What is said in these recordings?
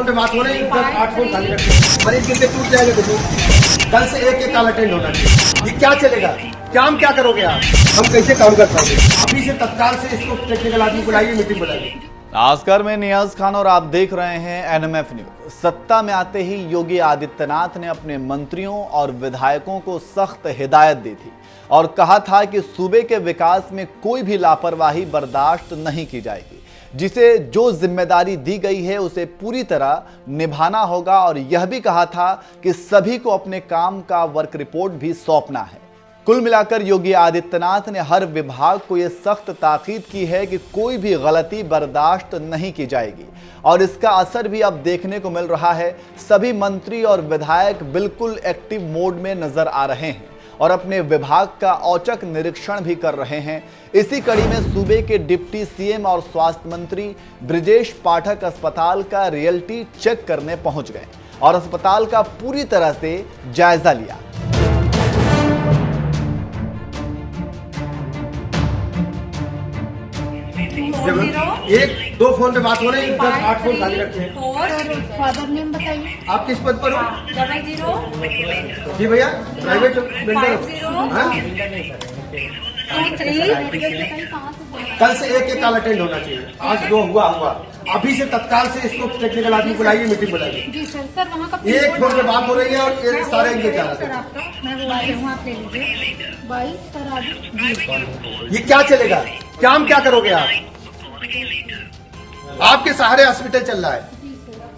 Phone पे बात हो रही है, 10-8 फोन खाली रखते, मरीज गिनते टूट जाएगा। देखो कल से एक कॉल अटेंड होना चाहिए। ये क्या चलेगा? काम क्या करोगे आप? हम कैसे काम कर पाएंगे? अभी से तत्काल से इसको टेक्निकल आदमी बुलाइए, मीटिंग बुलाइए। नमस्कार, मैं नियाज खान और आप देख रहे हैं एनएमएफ न्यूज। सत्ता में आते ही योगी आदित्यनाथ ने अपने मंत्रियों और विधायकों को सख्त हिदायत दी थी और कहा था कि सूबे के विकास में कोई भी लापरवाही बर्दाश्त नहीं की जाएगी। जिसे जो जिम्मेदारी दी गई है उसे पूरी तरह निभाना होगा और यह भी कहा था कि सभी को अपने काम का वर्क रिपोर्ट भी सौंपना है। कुल मिलाकर योगी आदित्यनाथ ने हर विभाग को यह सख्त ताकीद की है कि कोई भी गलती बर्दाश्त नहीं की जाएगी और इसका असर भी अब देखने को मिल रहा है। सभी मंत्री और विधायक बिल्कुल एक्टिव मोड में नजर आ रहे हैं और अपने विभाग का औचक निरीक्षण भी कर रहे हैं। इसी कड़ी में सूबे के डिप्टी सीएम और स्वास्थ्य मंत्री ब्रिजेश पाठक अस्पताल का रियलिटी चेक करने पहुंच गए और अस्पताल का पूरी तरह से जायजा लिया। एक दो फोन पे बात हो रही है, 10-8 फोन खाली रखते हैं। फादर नेम बताइए। आप किस पद पर हो? 00 जी भैया, प्राइवेट बिल्डर। कल से एक कॉल अटेंड होना चाहिए। आज दो हुआ। अभी से तत्काल से इसको टेक्निकल आदमी बुलाइए, मीटिंग बुलाइए। जी सर। सर वहाँ का एक फोन पे बात हो रही है और एक सारे इनके जा रहे सर आपका मैं वो आगे हूँ, आप ले लीजिए। 22 सर आगे। ये क्या चलेगा? काम क्या करोगे आप? आपके सहारे हॉस्पिटल चल रहा है।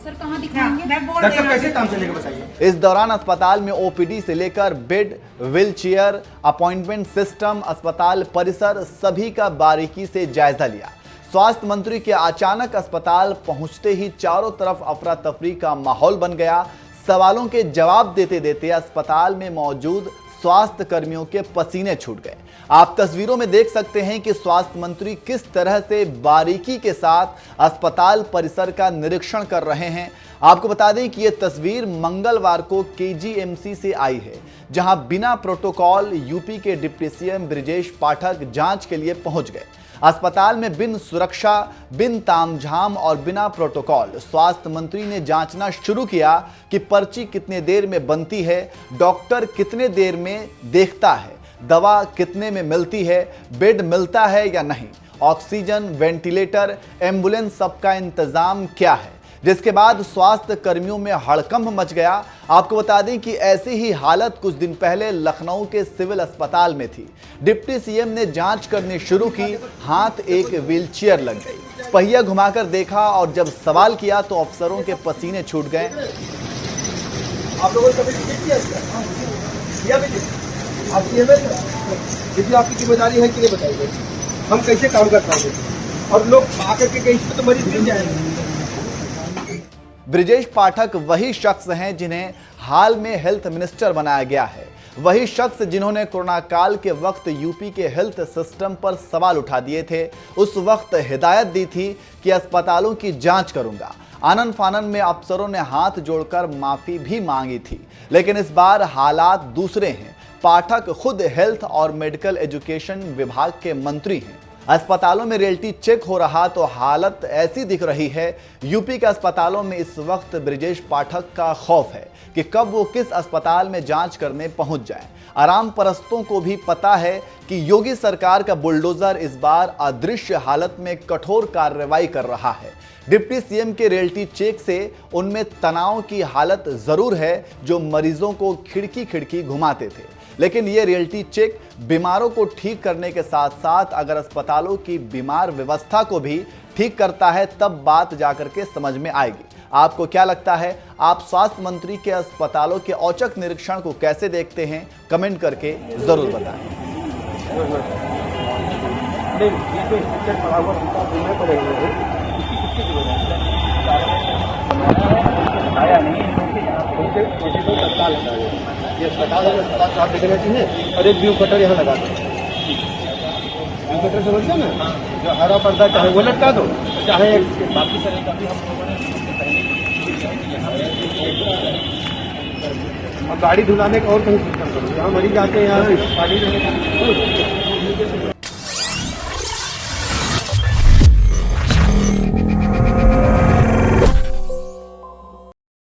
सर कहाँ दिखाएंगे? डॉक्टर कैसे काम चलेगा बताइए? इस दौरान अस्पताल में ओपीडी से लेकर बेड, व्हीलचेयर, अपॉइंटमेंट सिस्टम, अस्पताल परिसर सभी का बारीकी से जायजा लिया। स्वास्थ्य मंत्री के अचानक अस्पताल पहुंचते ही चारों तरफ अफरा तफरी का माहौल बन गया। सवालों के जवाब देते देते अस्पताल में मौजूद स्वास्थ्य कर्मियों के पसीने छूट गए। आप तस्वीरों में देख सकते हैं कि स्वास्थ्य मंत्री किस तरह से बारीकी के साथ अस्पताल परिसर का निरीक्षण कर रहे हैं। आपको बता दें कि यह तस्वीर मंगलवार को केजीएमसी से आई है, जहां बिना प्रोटोकॉल यूपी के डिप्टी सीएम ब्रिजेश पाठक जांच के लिए पहुंच गए। अस्पताल में बिन सुरक्षा, बिन तामझाम और बिना प्रोटोकॉल स्वास्थ्य मंत्री ने जांचना शुरू किया कि पर्ची कितने देर में बनती है, डॉक्टर कितने देर में देखता है, दवा कितने में मिलती है, बेड मिलता है या नहीं, ऑक्सीजन, वेंटिलेटर, एम्बुलेंस सबका इंतजाम क्या है। जिसके बाद स्वास्थ्य कर्मियों में हड़कंप मच गया। आपको बता दें कि ऐसी ही हालत कुछ दिन पहले लखनऊ के सिविल अस्पताल में थी। डिप्टी सीएम ने जांच करनी शुरू की, हाथ एक व्हीलचेयर लग गई। पहिया घुमाकर देखा और जब सवाल किया तो अफसरों के पसीने छूट गए। आप लोगों ने कभी टिकट किया? आपकी जिम्मेदारी है कि नहीं बताइए? हम कैसे काम कर पाएंगे? और लोग आकर के कहीं पे तो मरीज गिर जाएंगे। ब्रिजेश पाठक वही शख्स हैं जिन्हें हाल में हेल्थ मिनिस्टर बनाया गया है। वही शख्स जिन्होंने कोरोना काल के वक्त यूपी के हेल्थ सिस्टम पर सवाल उठा दिए थे। उस वक्त हिदायत दी थी कि अस्पतालों की जांच करूंगा। आनन फानन में अफसरों ने हाथ जोड़कर माफी भी मांगी थी, लेकिन इस बार हालात दूसरे हैं। पाठक खुद हेल्थ और मेडिकल एजुकेशन विभाग के मंत्री हैं। अस्पतालों में रियलिटी चेक हो रहा तो हालत ऐसी दिख रही है। यूपी के अस्पतालों में इस वक्त ब्रिजेश पाठक का खौफ है कि कब वो किस अस्पताल में जांच करने पहुंच जाए। आराम परस्तों को भी पता है कि योगी सरकार का बुलडोजर इस बार अदृश्य हालत में कठोर कार्रवाई कर रहा है। डिप्टी सीएम के रियलिटी चेक से उनमें तनाव की हालत जरूर है, जो मरीजों को खिड़की खिड़की घुमाते थे। लेकिन ये रियलिटी चेक बीमारों को ठीक करने के साथ साथ अगर अस्पतालों की बीमार व्यवस्था को भी ठीक करता है, तब बात जाकर के समझ में आएगी। आपको क्या लगता है? आप स्वास्थ्य मंत्री के अस्पतालों के औचक निरीक्षण को कैसे देखते हैं? कमेंट करके जरूर बताएं। ये अस्पताल आप देख रहे हैं और एक व्यू कटर यहाँ लगा दो। व्यू कटर समझते ना, जो हरा पर्दा चाहे वो लटका दो, चाहे बाकी तरह का भी हम लोगों ने गाड़ी धुलाने का और कहीं सिस्टम करो। यहाँ मरीज आते हैं, यहाँ गाड़ी